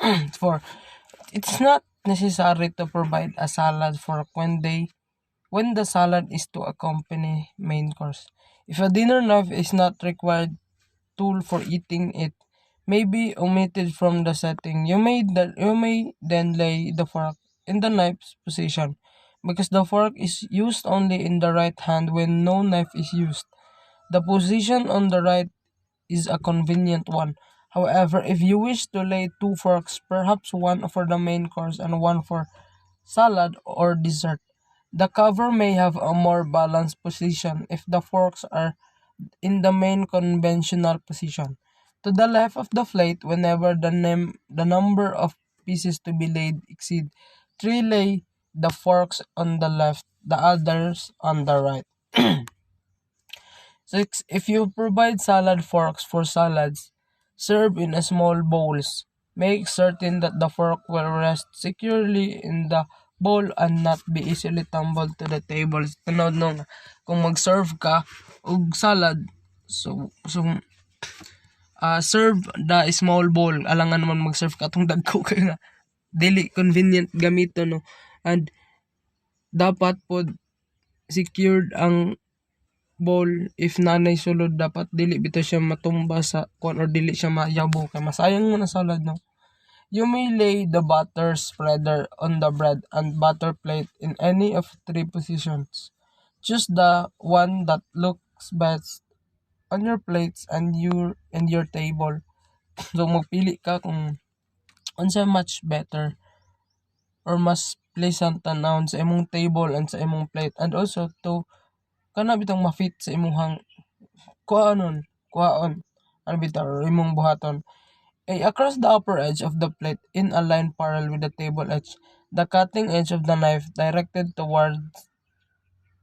4. It's not necessary to provide a salad fork when the salad is to accompany main course. If a dinner knife is not required tool for eating, it may be omitted from the setting. You may then lay the fork in the knife's position because the fork is used only in the right hand when no knife is used. The position on the right is a convenient one. However, if you wish to lay two forks, perhaps one for the main course and one for salad or dessert, the cover may have a more balanced position if the forks are in the main conventional position. To the left of the plate, whenever the number of pieces to be laid exceed 3, lay the forks on the left, the others on the right. 6. If you provide salad forks for salads, serve in a small bowls. Make certain that the fork will rest securely in the bowl and not be easily tumbled to the table. Tunod nung kung mag-serve ka og salad, serve the small bowl. Alangan naman mag-serve ka itong dagko kay nga dili convenient gamito no. And dapat po secured ang bowl. If nanay sulod, dapat dili bitaw siya matumba sa kuan or dili siya mayabo kay masayang mo na salad no. You may lay the butter spreader on the bread and butter plate in any of 3 positions. Choose the one that looks best on your plates and your table. So magpili ka kung unsa much better or mas pleasant tanawon sa imong table and sa imong plate, and also to kana bitang ma-fit sa imong kuhaon ano bitaw or imong buhaton. Across the upper edge of the plate in a line parallel with the table edge, the cutting edge of the knife directed towards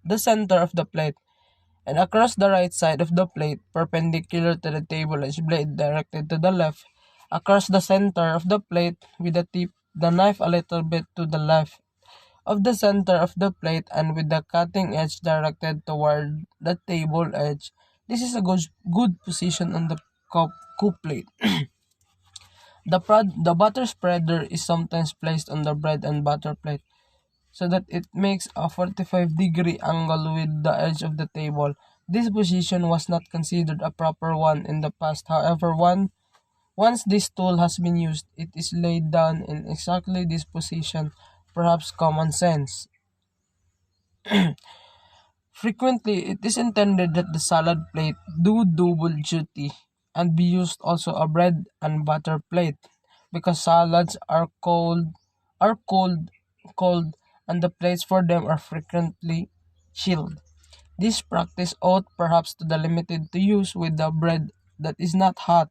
the center of the plate, and across the right side of the plate perpendicular to the table edge, blade directed to the left, across the center of the plate with the tip the knife a little bit to the left of the center of the plate and with the cutting edge directed toward the table edge. This is a good position on the coup plate. The butter spreader is sometimes placed on the bread and butter plate so that it makes a 45-degree angle with the edge of the table. This position was not considered a proper one in the past. However, once this tool has been used, it is laid down in exactly this position, perhaps common sense. Frequently, it is intended that the salad plate do double duty and be used also a bread and butter plate because salads are cold, and the plates for them are frequently chilled. This practice ought perhaps to be limited to use with the bread that is not hot.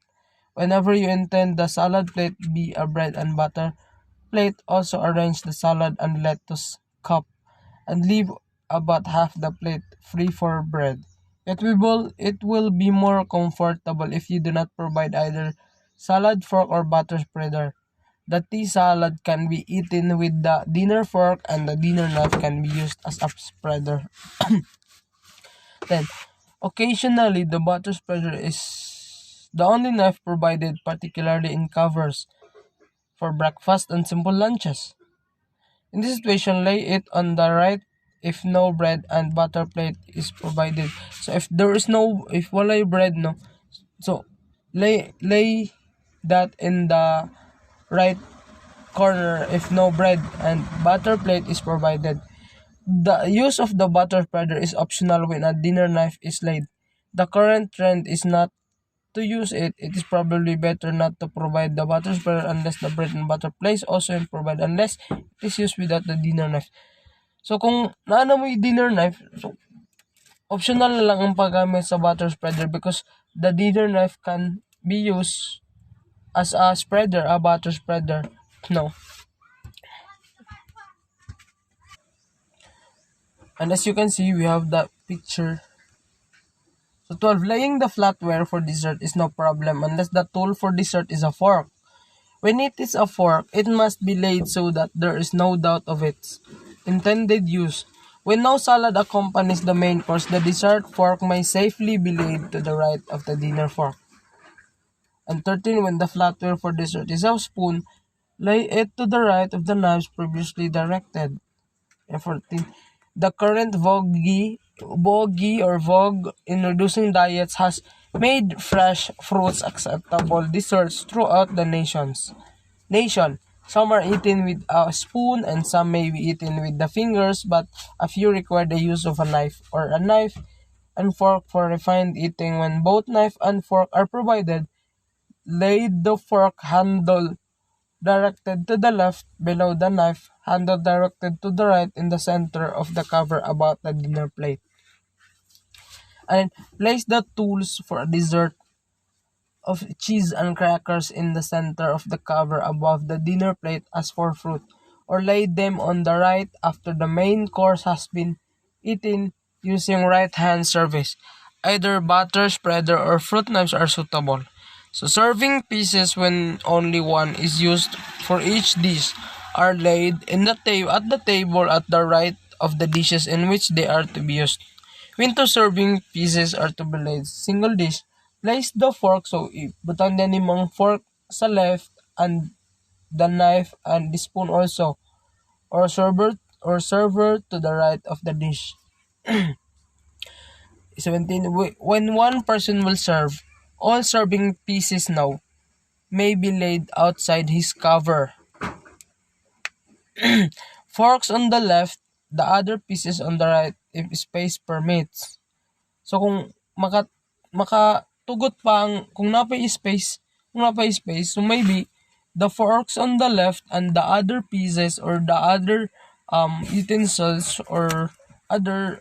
Whenever you intend the salad plate be a bread and butter plate, also arrange the salad and lettuce cup and leave about half the plate free for bread. It will be more comfortable if you do not provide either salad fork or butter spreader. The tea salad can be eaten with the dinner fork and the dinner knife can be used as a spreader. Then, occasionally the butter spreader is the only knife provided, particularly in covers for breakfast and simple lunches. In this situation, lay it on the right if no bread and butter plate is provided. So if wala bread no, so lay that in the right corner if no bread and butter plate is provided. The use of the butter spreader is optional when a dinner knife is laid. The current trend is not to use it. It is probably better not to provide the butter spreader unless the bread and butter place also provide unless it is used without the dinner knife. So kung naano mo yung dinner knife, so optional na lang ang paggamit sa butter spreader because the dinner knife can be used as a butter spreader. No. And as you can see, we have that picture. So 12. Laying the flatware for dessert is no problem unless the tool for dessert is a fork. When it is a fork, it must be laid so that there is no doubt of its intended use. When no salad accompanies the main course, the dessert fork may safely be laid to the right of the dinner fork. And 13. When the flatware for dessert is a spoon, Lay it to the right of the knives previously directed. And 14. The current vogue in reducing diets has made fresh fruits acceptable desserts throughout the nation. Some are eaten with a spoon and some may be eaten with the fingers, but a few require the use of a knife or a knife and fork for refined eating. When both knife and fork are provided, lay the fork handle directed to the left below the knife, handle directed to the right in the center of the cover about the dinner plate. And place the tools for a dessert of cheese and crackers in the center of the cover above the dinner plate as for fruit, or lay them on the right after the main course has been eaten using right hand service. Either butter spreader or fruit knives are suitable. So serving pieces when only one is used for each dish are laid in the at the table at the right of the dishes in which they are to be used. When two serving pieces are to be laid single dish, place the fork so ibutang na nimong fork sa left and the knife and the spoon also, or server to the right of the dish. 17. When one person will serve, all serving pieces now may be laid outside his cover. Forks on the left, the other pieces on the right if space permits. So kung makatugot pa kung napay space, so maybe the forks on the left and the other pieces or the other utensils or other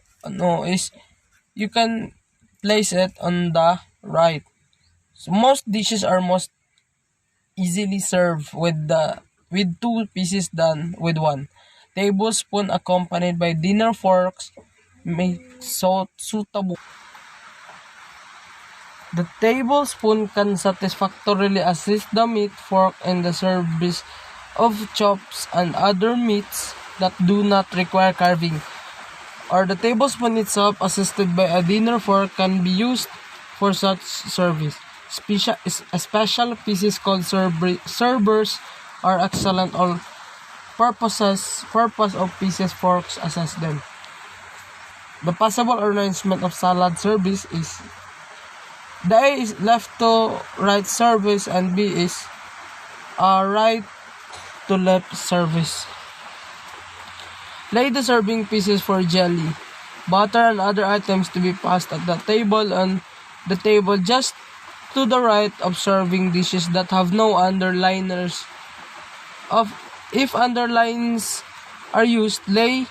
is you can place it on the right. So most dishes are most easily served with two pieces than with one. Tablespoon accompanied by dinner forks may suitable. The tablespoon can satisfactorily assist the meat fork in the service of chops and other meats that do not require carving, or the tablespoon itself assisted by a dinner fork can be used for such service. Special pieces called servers are excellent all purpose of pieces forks assess them. The possible arrangement of salad service is the A is left to right service and B is right to left service. Lay the serving pieces for jelly, butter and other items to be passed at the table on the table just to the right of serving dishes that have no underliners. If underlines are used, lay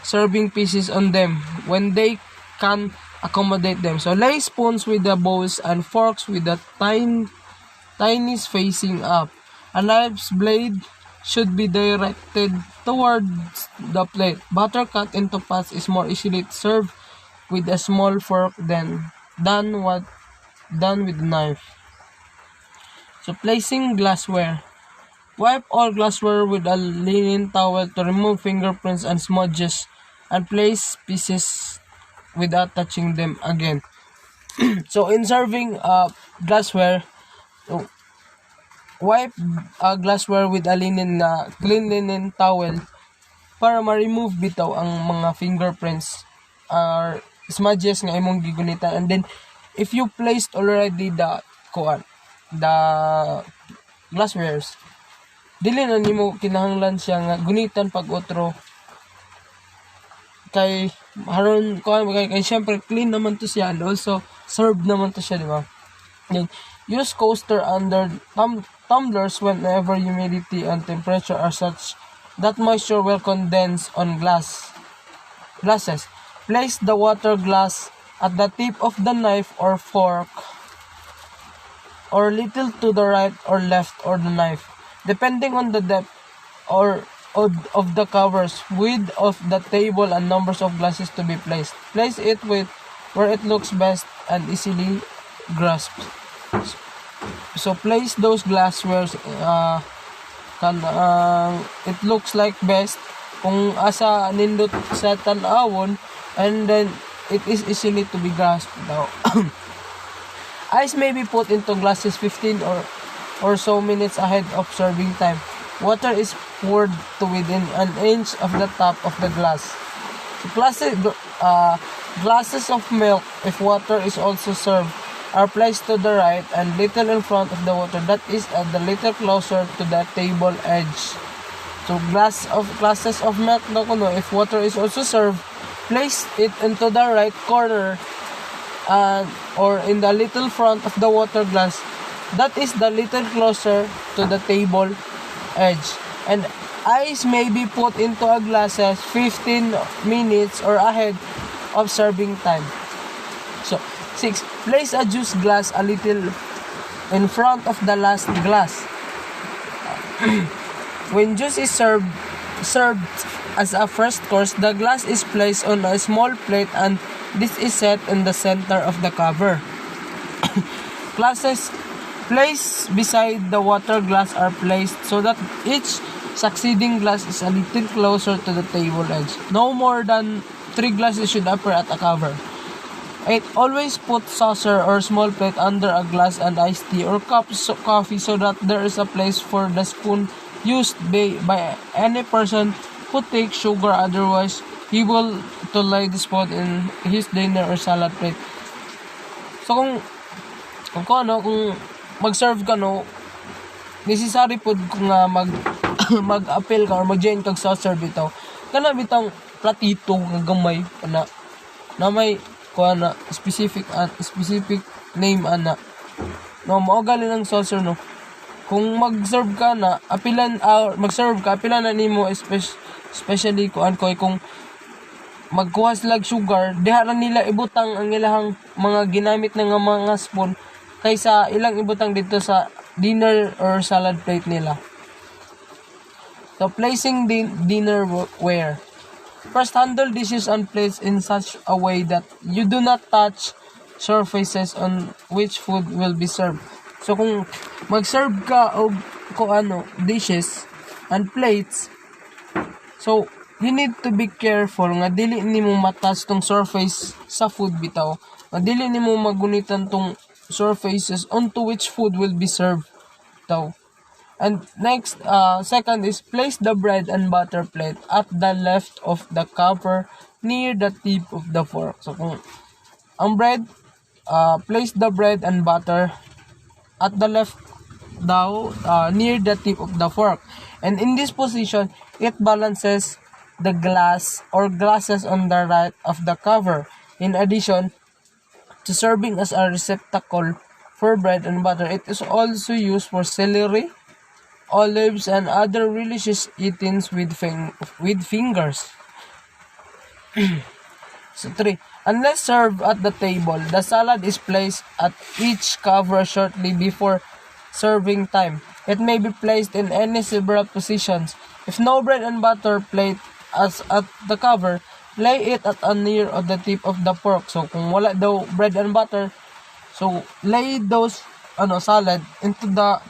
serving pieces on them when they can accommodate them. So lay spoons with the bowls and forks with the tinies facing up. A knife's blade should be directed towards the plate. Butter cut into parts is more easily served with a small fork than with a knife. So placing glassware. Wipe all glassware with a linen towel to remove fingerprints and smudges and place pieces without touching them again. So in serving glassware, wipe glassware with a clean linen towel para ma-remove bitaw ang mga fingerprints or smudges nga imong gigunitan. And then if you placed already the glasswares, dili na nimo kinahanglan siya nga gunitan pag otro kay haron kay syempre clean naman to siya and also served naman to siya, di ba? Then use coaster under tumblers whenever humidity and temperature are such that moisture will condense on glasses. Place the water glass at the tip of the knife or fork or little to the right or left or the knife, depending on the depth of the covers, width of the table and numbers of glasses to be placed. Place it where it looks best and easily grasped. So place those glasswares it looks like best kung asa nindot sa tan-awon, and then it is easily to be grasped now. Ice may be put into glasses 15 or so minutes ahead of serving time. water is poured to within an inch of the top of the glass. So glasses of milk, if water is also served, are placed to the right and little in front of the water, that is a little closer to the table edge. So glasses of milk no kuno, if water is also served, place it into the right corner or in the little front of the water glass, that is the little closer to the table edge. And ice may be put into a glasses 15 minutes or ahead of serving time. So 6. Place a juice glass a little in front of the last glass. When juice is served as a first course, the glass is placed on a small plate and this is set in the center of the cover. Glasses placed beside the water glass are placed so that each succeeding glass is a little closer to the table edge. No more than 3 glasses should appear at a cover. 8. Always put saucer or small plate under a glass and iced tea or cup of coffee so that there is a place for the spoon used by any person who takes sugar, otherwise he will to lay the spoon in his dinner or salad plate. So kung mag-serve ka no, necessary pud kung mag-appeal ka or mag-join kag sa serve bitaw. Kana bitang platito nga gamay na may kuana specific name ana. No, mao gali ng saucer no. Kung mag-serve ka na, apilan na nimo especially kung magkuha sila sugar, diha ra nila ibutang ang ilahang mga ginamit na nga mga spoon kaysa ilang ibutang dito sa dinner or salad plate nila. So placing dinnerware. First, handle dishes and plates in such a way that you do not touch surfaces on which food will be served. So kung mag-serve ka og dishes and plates, so you need to be careful nga dili nimo matouch tong surface sa food bitaw. Nga dili nimo magunitan tong surfaces onto which food will be served daw. And next, second is place the bread and butter plate at the left of the cover near the tip of the fork. So kung ang bread, place the bread and butter at the left daw near the tip of the fork. And in this position, it balances the glass or glasses on the right of the cover. In addition to serving as a receptacle for bread and butter, it is also used for celery, olives, and other delicious eatings with fingers. So 3. Unless served at the table, the salad is placed at each cover shortly before serving time. It may be placed in any several positions. If no bread and butter plate as at the cover, lay it at a near of the tip of the fork. So kung wala daw bread and butter, so lay those salad into the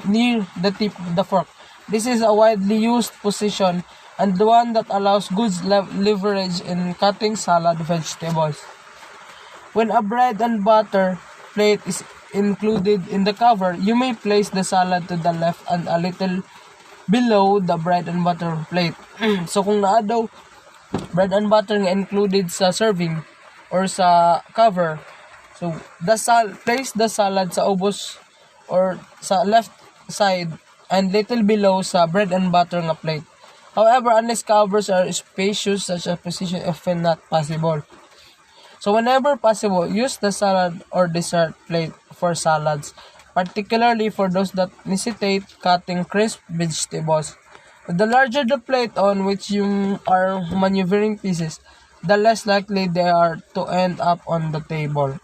near the tip of the fork. This is a widely used position and the one that allows good leverage in cutting salad vegetables. When a bread and butter plate is included in the cover, you may place the salad to the left and a little below the bread and butter plate. So kung naa daw bread and butter nga included sa serving or sa cover, so place the salad sa ubos or sa left side and little below sa bread and butter nga plate. However, unless covers are spacious, such a position often not possible. So whenever possible, use the salad or dessert plate for salads, particularly for those that necessitate cutting crisp vegetables. The larger the plate on which you are maneuvering pieces, the less likely they are to end up on the table.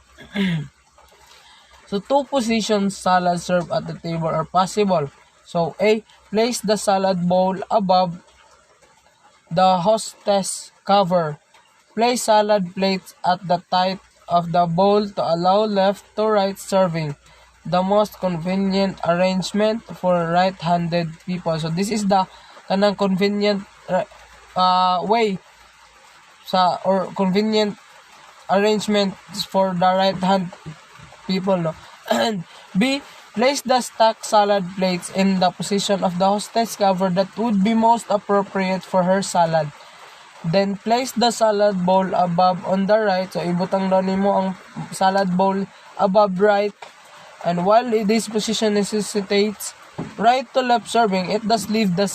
So 2 positions salad served at the table are possible. So A. Place the salad bowl above the hostess cover. Place salad plates at the top of the bowl to allow left to right serving. The most convenient arrangement for right-handed people. So this is the kanang convenient way or convenient arrangement for the right hand people, no. And B, Place the stacked salad plates in the position of the hostess cover that would be most appropriate for her salad. Then place the salad bowl above on the right. So ibutang daw nimo ang salad bowl above right. And while this position necessitates right to left serving, it does leave the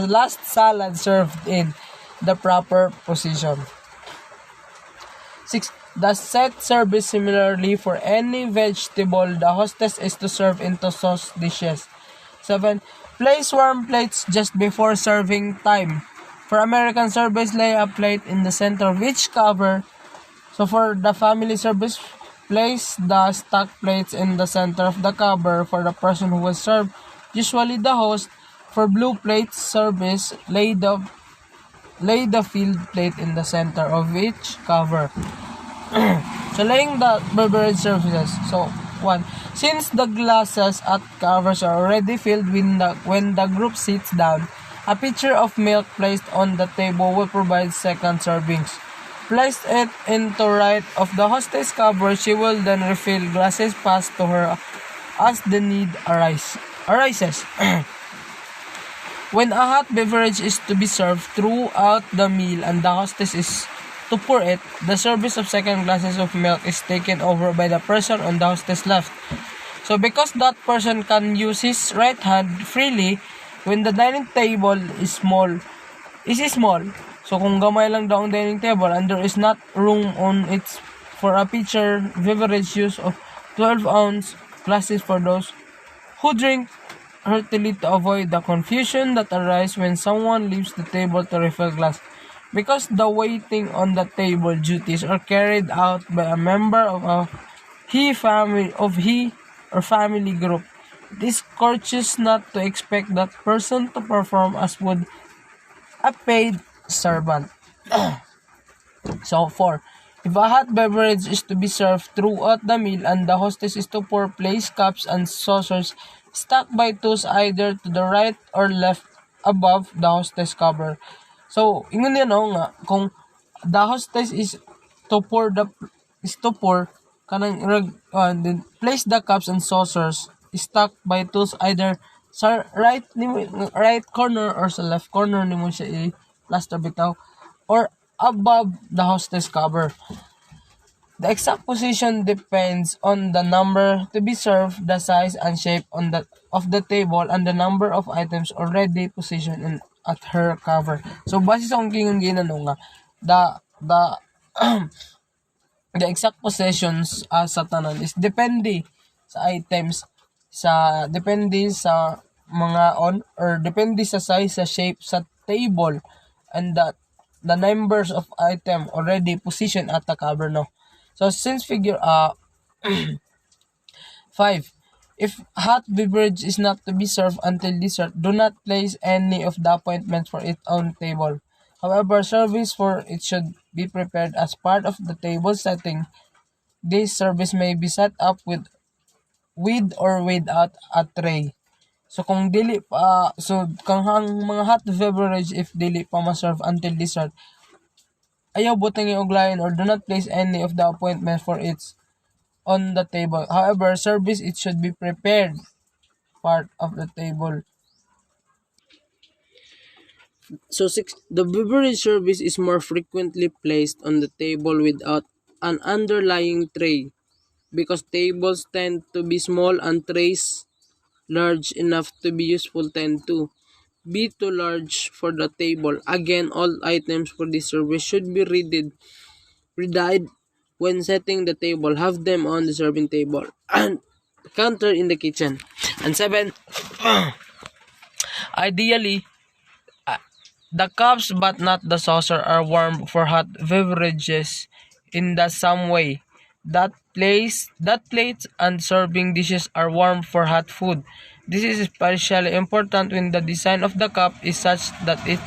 last salad served in the proper position. 6. The set service similarly for any vegetable the hostess is to serve into sauce dishes. 7. Place warm plates just before serving time. For American service, lay a plate in the center of each cover. So for the family service, place the stacked plates in the center of the cover for the person who will serve, usually the host. For blue plate service, lay the filled plate in the center of each cover. So laying the beverage services. So 1. Since the glasses at covers are already filled when the group sits down, a pitcher of milk placed on the table will provide second servings. Place it into right of the hostess cover. She will then refill glasses passed to her as the need arises. When a hot beverage is to be served throughout the meal and the hostess is to pour it, the service of second glasses of milk is taken over by the person on the hostess left. So because that person can use his right hand freely when the dining table is small. So kung gamay lang daw ang dining table and there is not room on it for a pitcher beverage use of 12-ounce glasses for those who drink heartily to avoid the confusion that arises when someone leaves the table to refill glass. Because the waiting on the table duties are carried out by a member of he or family group, it is courteous not to expect that person to perform as would a paid servant. So 4. If a hot beverage is to be served throughout the meal and the hostess is to pour, place cups and saucers stacked by twos either to the right or left above the hostess cover. So, ingon niya no nga kung the hostess is to pour kanang then place the cups and saucers stacked by twos either sa right corner or sa left corner nimo siya i-plaster bitaw or above the hostess cover. The exact position depends on the number to be served, the size and shape of the table, and the number of items already positioned at her cover. So base sa kung ginano nga the the exact positions sa tanan is depende sa items, depende sa mga or depende sa size, sa shape sa table, and the numbers of item already positioned at the cover no. So since figure 5, if hot beverage is not to be served until dessert, do not place any of the appointments for it on table. However, service for it should be prepared as part of the table setting. This service may be set up with or without a tray. So kung dili pa kang mga hot beverage if dili pa ma-serve until dessert, ayaw butang i-uglayan or do not place any of the appointments for it on the table. However, service it should be prepared part of the table. So 6, the beverage service is more frequently placed on the table without an underlying tray because tables tend to be small and trays large enough to be useful tend to be too large for the table. Again, all items for this service should be readied when setting the table. Have them on the serving table and counter in the kitchen. And 7, ideally, the cups but not the saucer are warm for hot beverages in the same way that plates and serving dishes are warm for hot food. This is especially important when the design of the cup is such that it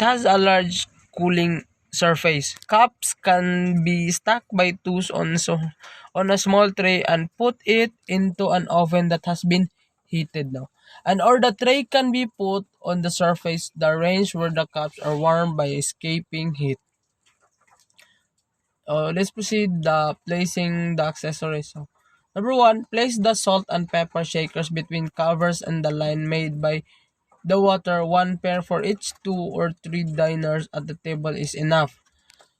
has a large cooling surface. Cups can be stacked by twos on a small tray and put it into an oven that has been heated now. And or the tray can be put on the surface, the range where the cups are warmed by escaping heat. Let's proceed the placing the accessories. So, number one, place the salt and pepper shakers between covers and the line made by the water. One pair for each two or three diners at the table is enough.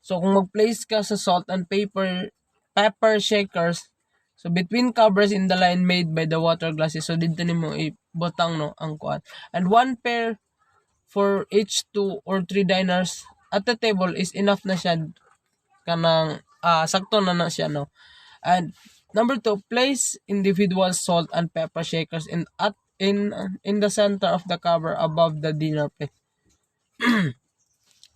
So, kung mag-place ka sa salt and pepper shakers, so between covers in the line made by the water glasses, so dito nimo ibutang no ang kuan. And one pair for each two or three diners at the table is enough na siya kanang sakto na siya no. And number two, place individual salt and pepper shakers in the center of the cover above the dinner plate.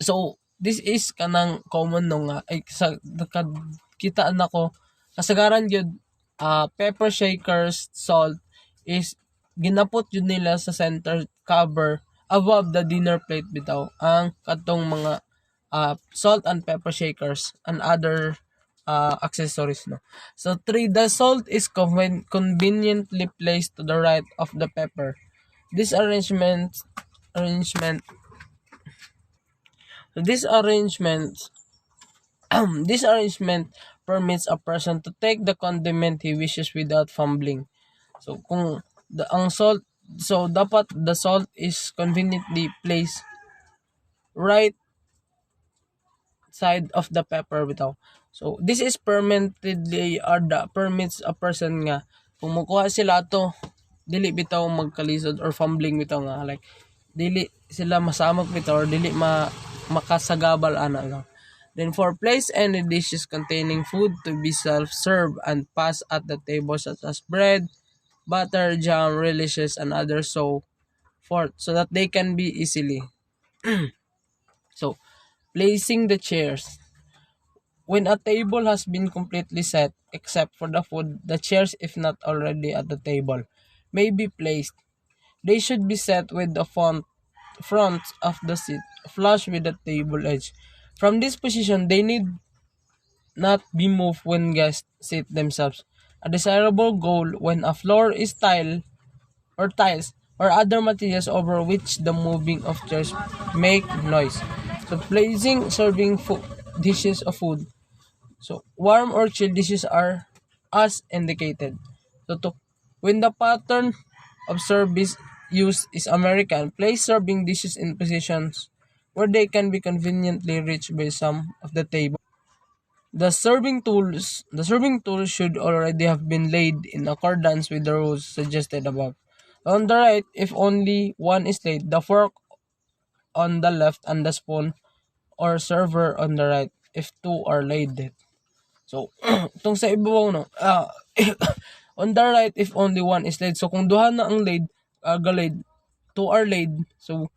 So this is kanang common no nga ay sa kitaan nako kasagaran gyud pepper shakers salt is ginapot yun nila sa center cover above the dinner plate bitaw ang katong mga salt and pepper shakers and other accessories no. So three, the salt is conveniently placed to the right of the pepper. This arrangement this arrangement this arrangement permits a person to take the condiment he wishes without fumbling. So kung ang salt, so dapat the salt is conveniently placed right side of the pepper bitaw. So this is permanently or the permits a person nga kung mukuha sila to dili bitaw magkalisod or fumbling bitaw nga like dili sila masamok bitaw or dili makasagabal ana lang. Then for place any dishes containing food to be self-served and pass at the table such as bread, butter, jam, relishes, and others so forth so that they can be easily. So, placing the chairs. When a table has been completely set, except for the food, the chairs, if not already at the table, may be placed. They should be set with the front of the seat flush with the table edge. From this position, they need not be moved when guests sit themselves. A desirable goal when a floor is tiles or other materials over which the moving of chairs make noise. So placing serving dishes of food. So warm or chilled dishes are as indicated. So when the pattern of service used is American, place serving dishes in positions where they can be conveniently reached by some of the table. The serving tools should already have been laid in accordance with the rules suggested above. On the right, if only one is laid, the fork on the left and the spoon or server on the right if two are laid. So, itong sa ibabaw no, on the right if only one is laid. So kung duha na ang laid, galid, two are laid. So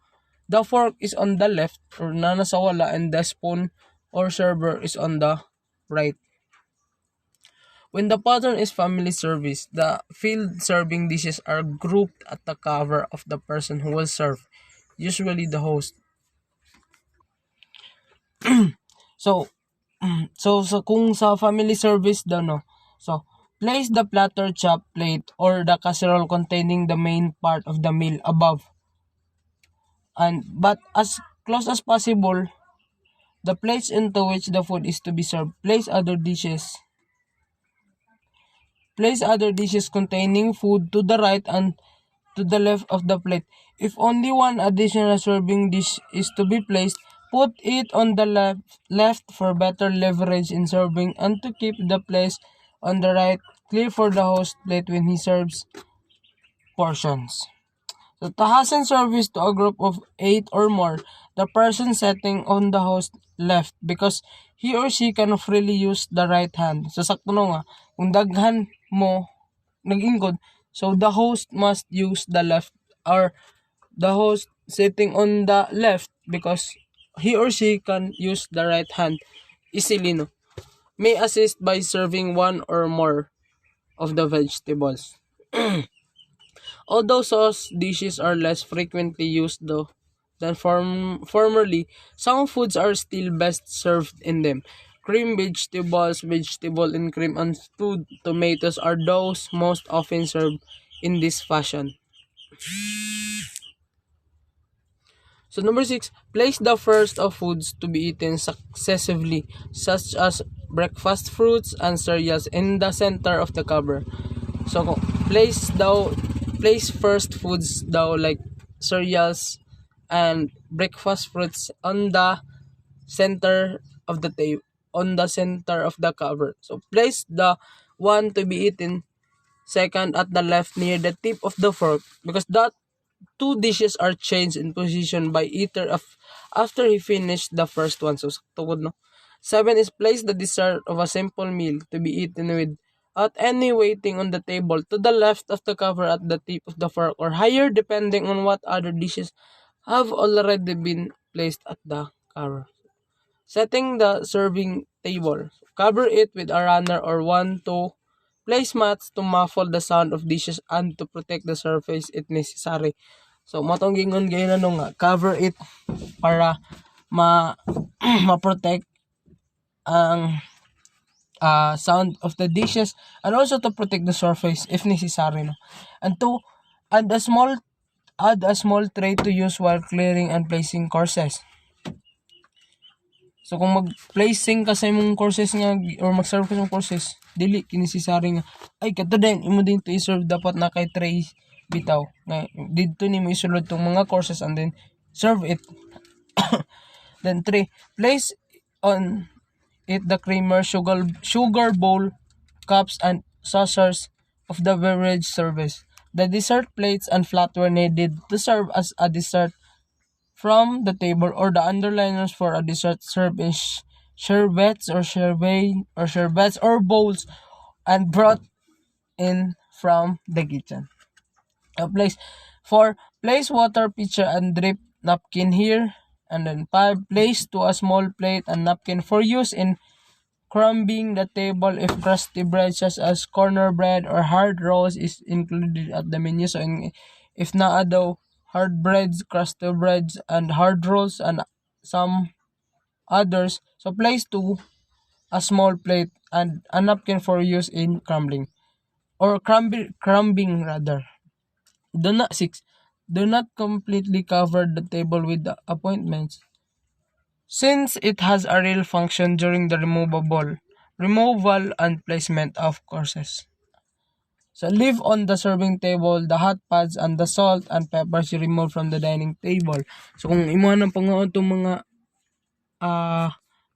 the fork is on the left or na nasa wala and the spoon or server is on the right. When the pattern is family service, the field serving dishes are grouped at the cover of the person who will serve, usually the host. So, so kung sa family service daw no, so place the platter, chop plate, or the casserole containing the main part of the meal above, and but as close as possible, the plates into which the food is to be served. Place other dishes containing food to the right and to the left of the plate. If only one additional serving dish is to be placed, put it on the left for better leverage in serving and to keep the place on the right clear for the host plate when he serves portions. So, tahasan service to a group of 8 or more, the person sitting on the host left because he or she can freely use the right hand. So, sakto no nga, kung daghan mo, nag-ingkod, so the host must use the left or the host sitting on the left because he or she can use the right hand easily no. May assist by serving one or more of the vegetables. Although sauce dishes are less frequently used though than formerly, some foods are still best served in them. Cream vegetables, vegetable in cream, and stewed tomatoes are those most often served in this fashion. So number 6, place the first of foods to be eaten successively, such as breakfast fruits and cereals in the center of the cover. So place first foods daw like cereals and breakfast fruits on the center of the table, on the center of the cover. So place the one to be eaten second at the left near the tip of the fork, because that two dishes are changed in position by eater after he finished the first one. So sakto no. 7 is place the dessert of a simple meal to be eaten without any waiting on the table to the left of the cover at the tip of the fork or higher depending on what other dishes have already been placed at the cover. Setting the serving table. Cover it with a runner or one to place mats to muffle the sound of dishes and to protect the surface if necessary. So, matong gingon gayon na nga, cover it para ma-protect ang sound of the dishes and also to protect the surface if necessary. No? And to add a small tray to use while clearing and placing courses. So kung mag-placing ka sa imong courses nga or mag-serve ka sa courses, dili kinisisari nga ay kato din imo din to i-serve, dapat na kay tray bitaw nga didto nimo isulod tong mga courses and then serve it. Then 3, place on it the creamer, sugar bowl, cups and saucers of the beverage service. The dessert plates and flatware needed to serve as a dessert from the table or the underliners for a dessert served in sherbets or bowls and brought in from the kitchen. Place 4, place water pitcher and drip napkin here. And then 5, place to a small plate and napkin for use in crumbing the table if crusty bread such as corner bread or hard rolls is included at the menu. So if naa daw hard breads, crusty breads, and hard rolls and some others, so place to a small plate and a napkin for use in crumbling or crumbing rather. 6. Do not completely cover the table with the appointments, since it has a real function during the removal and placement of courses. So leave on the serving table the hot pads and the salt and peppers you remove from the dining table. So kung imo nang panguon tong mga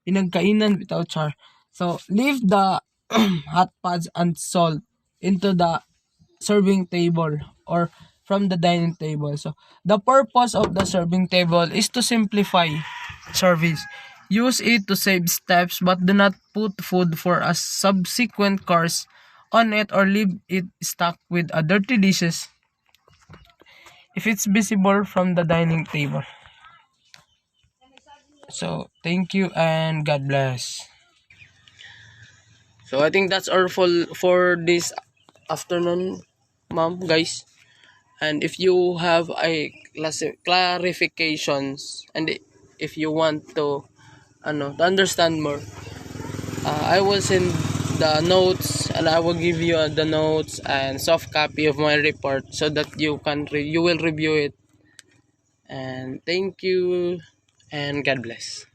pinagkainan bitaw char. So leave the hot pads and salt into the serving table or from the dining table. So the purpose of the serving table is to simplify service. Use it to save steps but do not put food for a subsequent course on it or leave it stuck with a dirty dishes if it's visible from the dining table. So thank you and God bless. So I think that's all for this afternoon, ma'am, guys. And if you have a clarifications and if you want to to understand more, I will send the notes and I will give you the notes and soft copy of my report so that you will review it. And thank you and God bless.